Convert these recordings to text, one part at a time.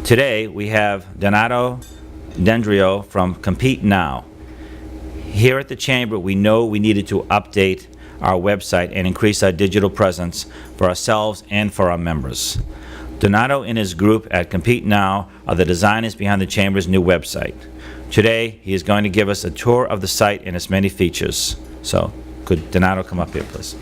Today, we have Donato Dendrio from Compete Now. Here at the Chamber, we know we needed to update our website and increase our digital presence for ourselves and for our members. Donato and his group at Compete Now are the designers behind the Chamber's new website. Today, he is going to give us a tour of the site and its many features. So, could Donato come up here, please?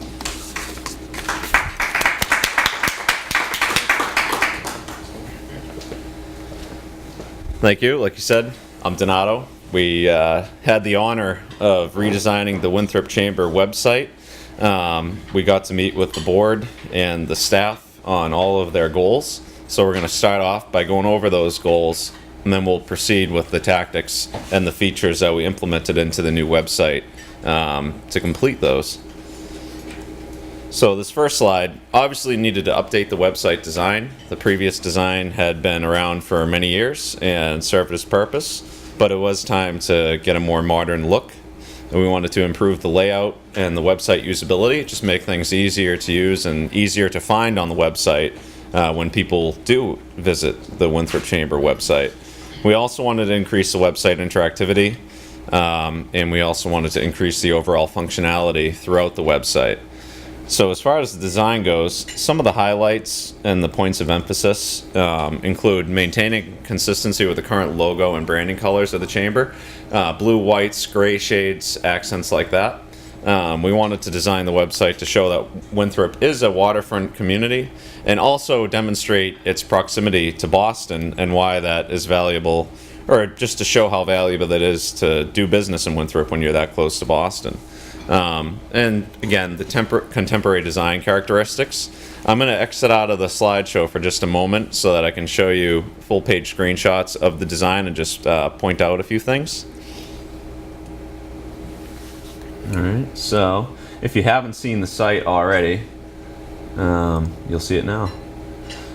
Thank you. Like you said, I'm Donato. We had the honor of redesigning the Winthrop Chamber website. We got to meet with the board and the staff on all of their goals. So we're going to start off by going over those goals, and then we'll proceed with the tactics and the features that we implemented into the new website to complete those. So this first slide obviously needed to update the website design. The previous design had been around for many years and served its purpose, but it was time to get a more modern look. And we wanted to improve the layout and the website usability, just make things easier to use and easier to find on the website when people do visit the Winthrop Chamber website. We also wanted to increase the website interactivity, and we also wanted to increase the overall functionality throughout the website. So as far as the design goes, some of the highlights and the points of emphasis include maintaining consistency with the current logo and branding colors of the Chamber, blue, whites, gray shades, accents like that. We wanted to design the website to show that Winthrop is a waterfront community and also demonstrate its proximity to Boston and why that is valuable, or just to show how valuable it is to do business in Winthrop when you're that close to Boston. And again, the contemporary design characteristics. I'm going to exit out of the slideshow for just a moment so that I can show you full page screenshots of the design and just point out a few things. Alright, so if you haven't seen the site already, you'll see it now.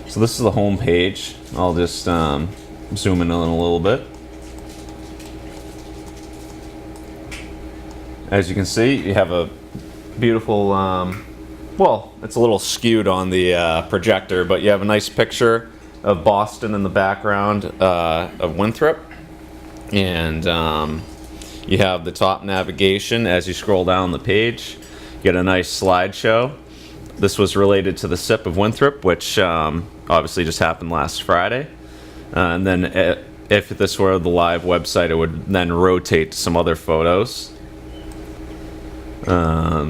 So this is the home page. I'll just zoom in a little bit. As you can see, you have a beautiful, well, it's a little skewed on the projector, but you have a nice picture of Boston in the background of Winthrop. And you have the top navigation as you scroll down the page. You get a nice slideshow. This was related to the SIP of Winthrop, which obviously just happened last Friday. And then if this were the live website, it would then rotate to some other photos.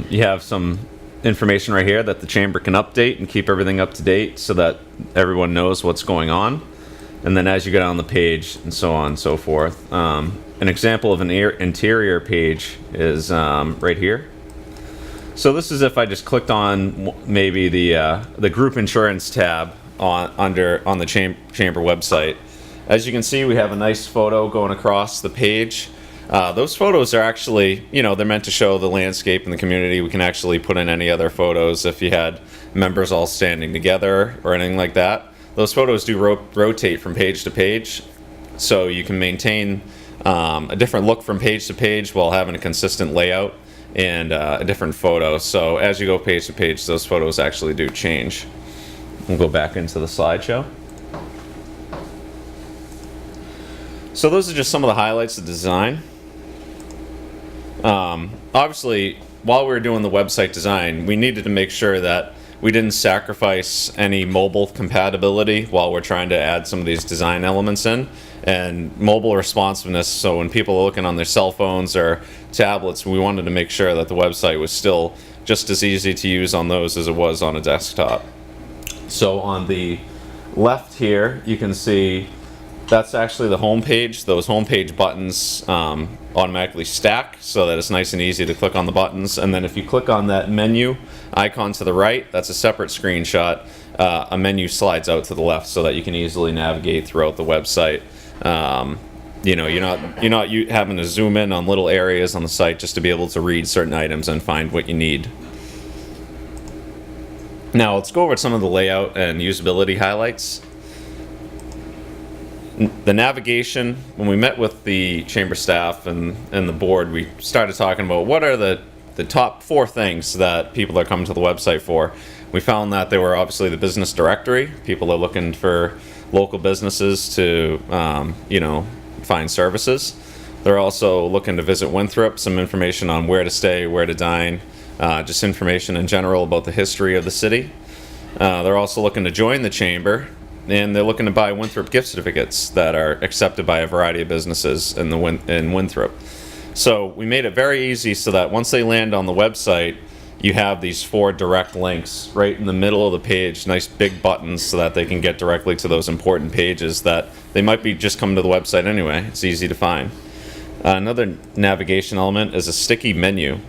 You have some information right here that the Chamber can update and keep everything up to date so that everyone knows what's going on. And then as you go down the page and so on and so forth. An example of an interior page is right here. So this is if I just clicked on maybe the group insurance tab on the Chamber website. As you can see, we have a nice photo going across the page. Those photos are actually, they're meant to show the landscape and the community. We can actually put in any other photos if you had members all standing together or anything like that. Those photos do rotate from page to page, so you can maintain a different look from page to page while having a consistent layout and a different photo. So as you go page to page, those photos actually do change. We'll go back into the slideshow. So those are just some of the highlights of the design. Obviously, while we were doing the website design, we needed to make sure that we didn't sacrifice any mobile compatibility while we're trying to add some of these design elements in. And mobile responsiveness, so when people are looking on their cell phones or tablets, we wanted to make sure that the website was still just as easy to use on those as it was on a desktop. So on the left here, you can see that's actually the home page. Those home page buttons automatically stack so that it's nice and easy to click on the buttons. And then if you click on that menu icon to the right, that's a separate screenshot. A menu slides out to the left so that you can easily navigate throughout the website. You're not having to zoom in on little areas on the site just to be able to read certain items and find what you need. Now let's go over some of the layout and usability highlights. The navigation, when we met with the Chamber staff and the board, we started talking about what are the top 4 things that people are coming to the website for. We found that they were obviously the business directory. People are looking for local businesses to, find services. They're also looking to visit Winthrop, some information on where to stay, where to dine, just information in general about the history of the city. They're also looking to join the chamber, and they're looking to buy Winthrop gift certificates that are accepted by a variety of businesses in Winthrop. So we made it very easy so that once they land on the website, you have these 4 direct links right in the middle of the page, nice big buttons so that they can get directly to those important pages that they might be just coming to the website anyway. It's easy to find. Another navigation element is a sticky menu.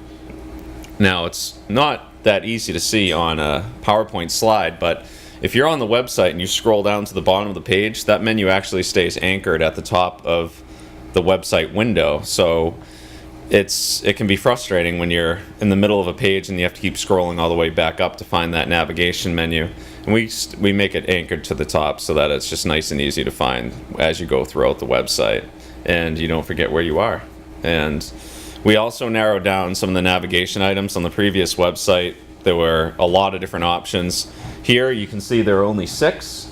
Now, it's not that easy to see on a PowerPoint slide, but if you're on the website and you scroll down to the bottom of the page, that menu actually stays anchored at the top of the website window. So it can be frustrating when you're in the middle of a page and you have to keep scrolling all the way back up to find that navigation menu. And we make it anchored to the top so that it's just nice and easy to find as you go throughout the website, and you don't forget where you are. And we also narrowed down some of the navigation items. On the previous website, there were a lot of different options. Here you can see there are only six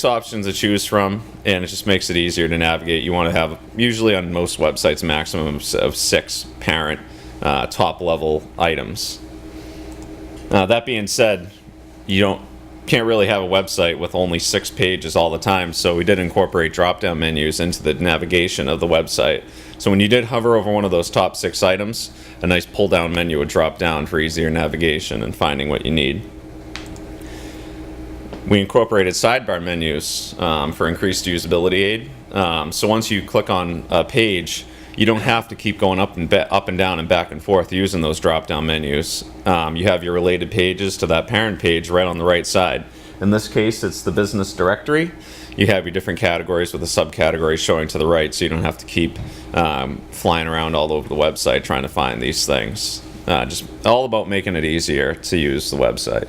options to choose from, and it just makes it easier to navigate. You want to have, usually on most websites, a maximum of 6 parent top level items. That being said, you can't really have a website with only 6 pages all the time, so we did incorporate drop-down menus into the navigation of the website. So when you did hover over one of those top 6 items, a nice pull-down menu would drop down for easier navigation and finding what you need. We incorporated sidebar menus for increased usability aid. So once you click on a page, you don't have to keep going up and down and back and forth using those drop-down menus. You have your related pages to that parent page right on the right side. In this case, it's the business directory. You have your different categories with the subcategories showing to the right, so you don't have to keep flying around all over the website trying to find these things. Just all about making it easier to use the website.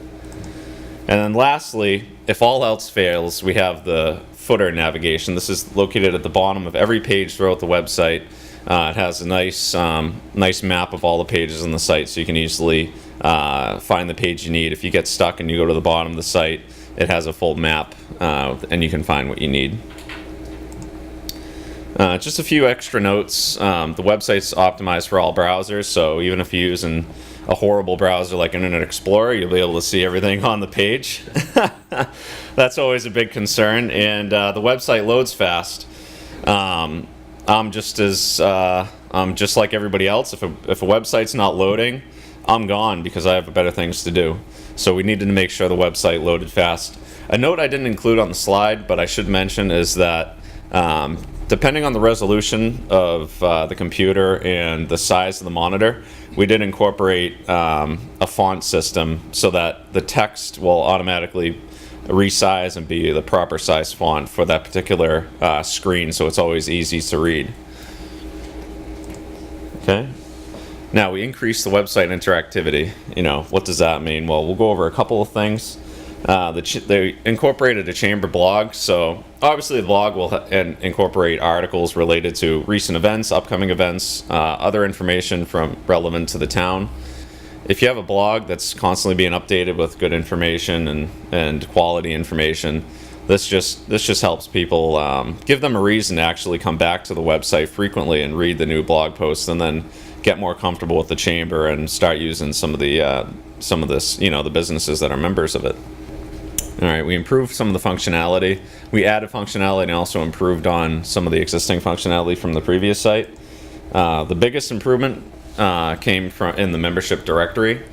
And then lastly, if all else fails, we have the footer navigation. This is located at the bottom of every page throughout the website. It has a nice map of all the pages on the site, so you can easily find the page you need. If you get stuck and you go to the bottom of the site, it has a full map, and you can find what you need. Just a few extra notes. The website's optimized for all browsers, so even if you're using a horrible browser like Internet Explorer, you'll be able to see everything on the page. That's always a big concern, and the website loads fast. I'm just like everybody else. If a website's not loading, I'm gone because I have better things to do. So we needed to make sure the website loaded fast. A note I didn't include on the slide, but I should mention, is that depending on the resolution of the computer and the size of the monitor, we did incorporate a font system so that the text will automatically resize and be the proper size font for that particular screen, so it's always easy to read. Okay. Now, we increased the website interactivity. What does that mean? Well, we'll go over a couple of things. They incorporated a chamber blog, so obviously the blog will incorporate articles related to recent events, upcoming events, other information relevant to the town. If you have a blog that's constantly being updated with good information and quality information, this just helps people, give them a reason to actually come back to the website frequently and read the new blog posts, and then get more comfortable with the chamber and start using some of this, the businesses that are members of it. All right, we improved some of the functionality. We added functionality and also improved on some of the existing functionality from the previous site. The biggest improvement came from in the membership directory.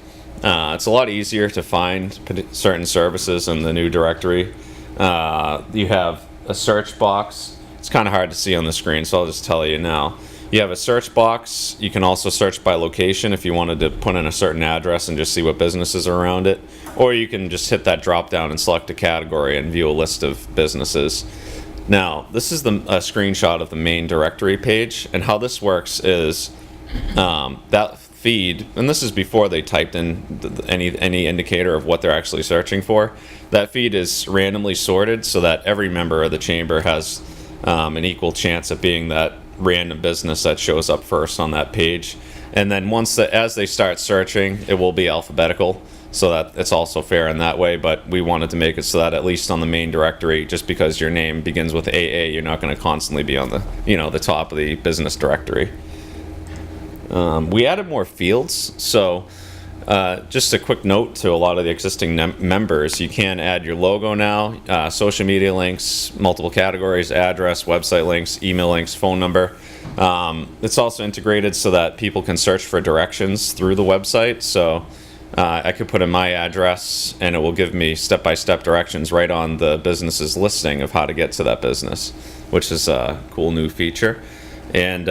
It's a lot easier to find certain services in the new directory. You have a search box. It's kind of hard to see on the screen, so I'll just tell you now. You have a search box. You can also search by location if you wanted to put in a certain address and just see what businesses are around it. Or you can just hit that drop down and select a category and view a list of businesses. Now, this is a screenshot of the main directory page, and how this works is that feed, and this is before they typed in any indicator of what they're actually searching for. That feed is randomly sorted so that every member of the chamber has an equal chance of being that random business that shows up first on that page. And then as they start searching, it will be alphabetical. so that it's also fair in that way. But we wanted to make it so that at least on the main directory, just because your name begins with AA, you're not going to constantly be on the the top of the business directory. We added more fields, so just a quick note to a lot of the existing members: you can add your logo now, social media links, multiple categories, address, website links, email links, phone number. It's also integrated so that people can search for directions through the website. So I could put in my address and it will give me step-by-step directions right on the business's listing of how to get to that business, which is a cool new feature. And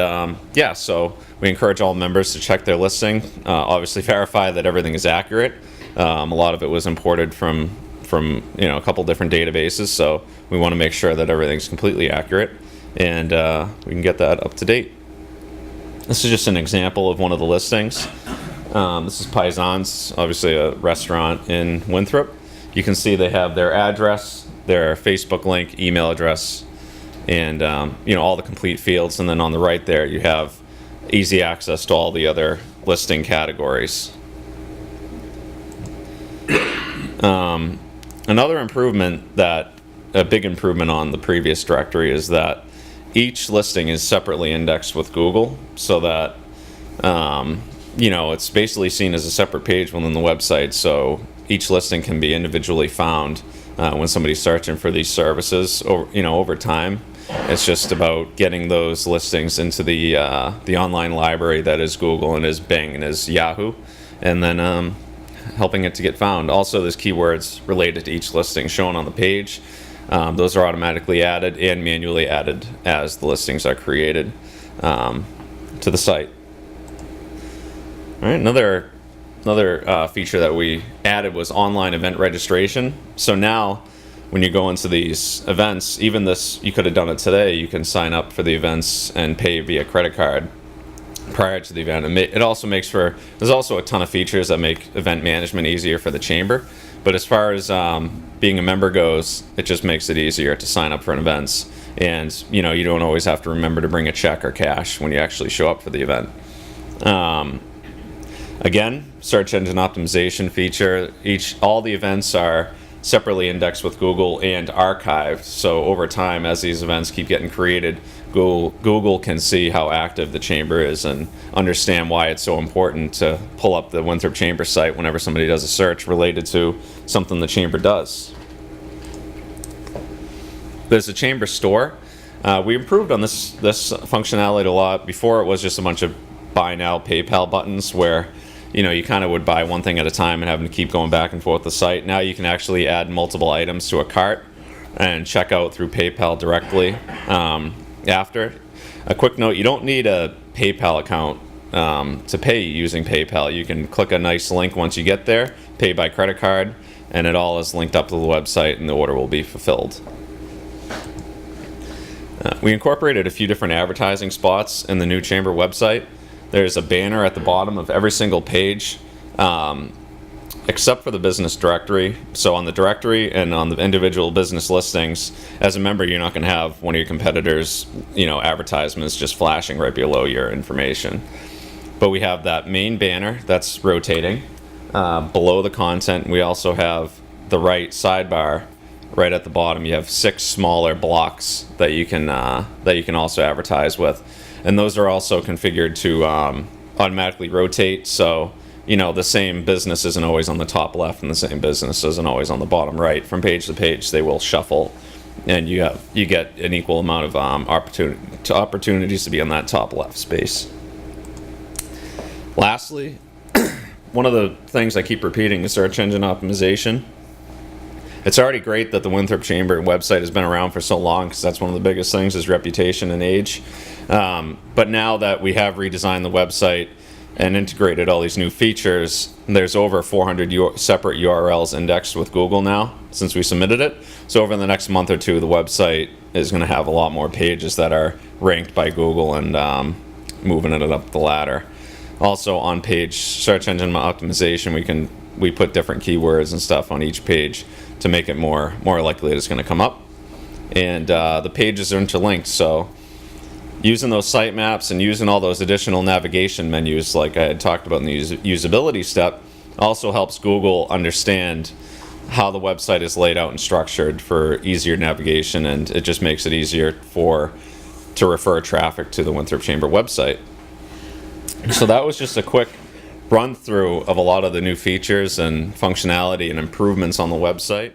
yeah, so we encourage all members to check their listing, obviously verify that everything is accurate. A lot of it was imported from a couple different databases, so we want to make sure that everything's completely accurate, and we can get that up to date. This is just an example of one of the listings. This is Paisan's, obviously a restaurant in Winthrop. You can see they have their address, their Facebook link, email address, and all the complete fields. And then on the right there, you have easy access to all the other listing categories. Another improvement, a big improvement on the previous directory, is that each listing is separately indexed with Google, so that it's basically seen as a separate page within the website. So each listing can be individually found when somebody's searching for these services. Over time, it's just about getting those listings into the online library that is Google and is Bing and is Yahoo, and then helping it to get found. Also, there's keywords related to each listing shown on the page. Those are automatically added and manually added as the listings are created to the site. All right, another feature that we added was online event registration. So now, when you go into these events, even this, you could have done it today, you can sign up for the events and pay via credit card prior to the event. It also there's also a ton of features that make event management easier for the chamber. But as far as being a member goes, it just makes it easier to sign up for events. And, you don't always have to remember to bring a check or cash when you actually show up for the event. Again, search engine optimization feature. All the events are separately indexed with Google and archived. So over time, as these events keep getting created, Google can see how active the chamber is and understand why it's so important to pull up the Winthrop Chamber site whenever somebody does a search related to something the chamber does. There's a chamber store. We improved on this functionality a lot. Before, it was just a bunch of buy now, PayPal buttons where you kind of would buy one thing at a time and having to keep going back and forth the site. Now you can actually add multiple items to a cart and check out through PayPal directly after. A quick note, you don't need a PayPal account to pay using PayPal. You can click a nice link once you get there, pay by credit card, and it all is linked up to the website and the order will be fulfilled. We incorporated a few different advertising spots in the new chamber website. There's a banner at the bottom of every single page, except for the business directory. So on the directory and on the individual business listings, as a member, you're not going to have one of your competitors' advertisements just flashing right below your information. But we have that main banner that's rotating. Below the content, we also have the right sidebar. Right at the bottom, you have 6 smaller blocks that you can also advertise with. And those are also configured to automatically rotate, so the same business isn't always on the top left and the same business isn't always on the bottom right. From page to page, they will shuffle, and you get an equal amount of opportunities to be on that top left space. Lastly, one of the things I keep repeating is search engine optimization. It's already great that the Winthrop Chamber website has been around for so long, because that's one of the biggest things is reputation and age. But now that we have redesigned the website and integrated all these new features, there's over 400 separate URLs indexed with Google now since we submitted it. So over the next month or two, the website is going to have a lot more pages that are ranked by Google and moving it up the ladder. Also on page search engine optimization, we put different keywords and stuff on each page to make it more likely that it's going to come up. And the pages are interlinked, so using those sitemaps and using all those additional navigation menus like I had talked about in the usability step, Also helps Google understand how the website is laid out and structured for easier navigation, and it just makes it easier to refer traffic to the Winthrop Chamber website. So that was just a quick run through of a lot of the new features and functionality and improvements on the website.